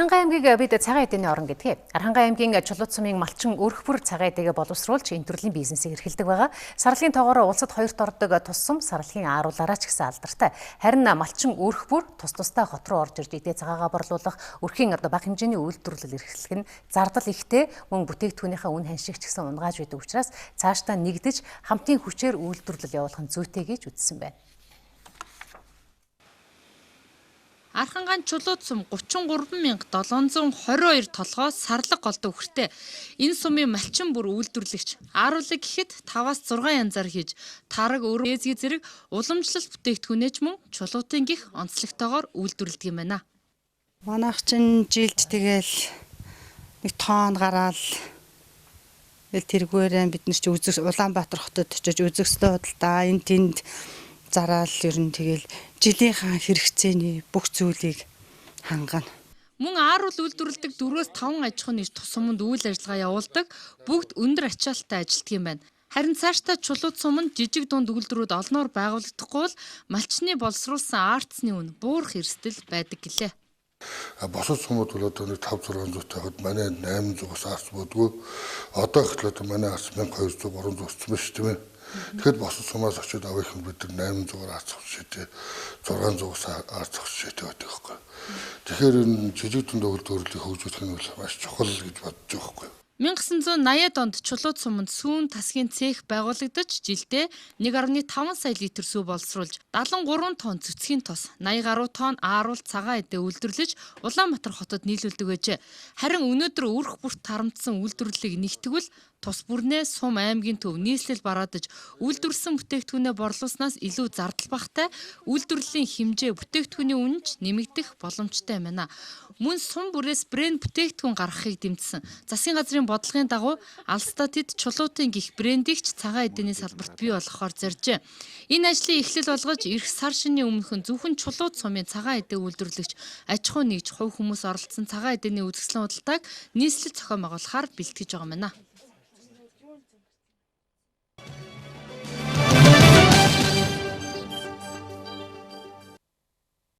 Аранхай аймгийг бид цагаан эдийн орн гэдгийг. Аранхай аймгийн Чулууд сумын малчин өрх бүр цагаан эдийг боловсруулж энэ төрлийн бизнесийг эрхэлдэг байгаа. Сарлагын тоогоор улсад хоёрт ордог тус сум сарлагын ааруулаараа ч гэсэн алдартай. Харин малчин өрх бүр тус тустай хот руу орж ирж эдээ цагаагаа борлуулах, өрхийн бага хэмжээний үйлдвэрлэл эрхлэх нь зардал ихтэй, мөн бүтээгдэхүүнийхээ үн ханшигч гэсэн унгааж байдаг учраас цаашдаа нэгдэж хамтын хүчээр үйлдвэрлэл явуулах нь зүйтэй гэж үзсэн байна. Архангайн Чулууд сум 33,722 толгоос сарлаг голдуу хүртээ. Энэ сумын малчин бүр үйлдвэрлэгч ааруулаг гэхэд 5-6 янзаар хийж тараг өрөө эзги зэрэг уламжлалт бүтээгдэхүүнээч мөн чулуутын гих онцлогтойгоор үйлдвэрлэдэг юм байна. Манайх чинь жилд тэгэл нэг тоон гараал тэргүүрээ бид нар чи Улаанбаатар хотод очиж үзэсгэлэнтэй худалдаа энэ тэнд зараал ер нь тэгэл жилийнхаа хэрэгцээний бүх зүйлийг хангана. Мөн ааруул үйлдвэрлэдэг 4-5 аж ахуйн нэгж тус суманд үйл ажиллагаа явуулдаг бүгд өндөр ачаалттай ажилтдаг юм байна. Харин цаашдаа Чулууд суманд жижиг дунд үйлдвэрүүд олноор байгуулагдахгүй бол малчны боловсруулсан артсны үн буурах эрсдэл байдаг гэлээ. Босод сумууд бол одоо 5-600 тахад манай 800-аас арц бодгүй. Одоо ихлээр манай арц 1200-300 биш тийм ээ. Тэгэхэд босод сумаас очиод авах юм бид 800-аар арцах шийдээ 600-аас арцах шийдээ байдаг байхгүй. Тэгэхээр энэ жижиг дунд үйлдвэрлэлийг хөгжүүлэх нь бол маш чухал гэж бодож байгаа байхгүй. 1980-ад онд Чулууд суманд сүүн тасгийн цех байгуулагдаж жилдээ 1.5 сая литр сүү боловсруулж 73 тонн цэцгийн тос 80 гаруй тонн ааруул цагаан эдээ үйлдвэрлэж Улаанбаатар хотод нийлүүлдэг байжээ. Харин өнөөдөр өрх бүрт тарамдсан үйлдвэрлэлийг нэгтгэвэл тус бүрнээ сум аймгийн төв нийслэл бараадаж үйлдвэрсэн бүтээгдэхүүнээ борлуулснаас илүү зардал багтай үйлдвэрлэлийн хэмжээ бүтээгдэхүүний үнэч нэмэгдэх боломжтой байна. Мөн сум бүрээс брэнд бүтээгдэхүүн гаргахыг дэмжсэн. Засгийн газрын бодлогын дагуу алстаа тэд Чулуутын гих брендийг ч цагаан эдийн салбарт бий болгохоор зоржээ. Энэ ажлын эхлэл болгож эх сар шинийн өмнөхөн зөвхөн Чулууд сумын цагаан эдээ үйлдвэрлэгч аж ахуй нэгж хувь хүмүүс оролцсон цагаан эдээний үзэсгэлэн худалдааг нийслэл зохион байгуулахаар бэлтгэж байгаа юм байна.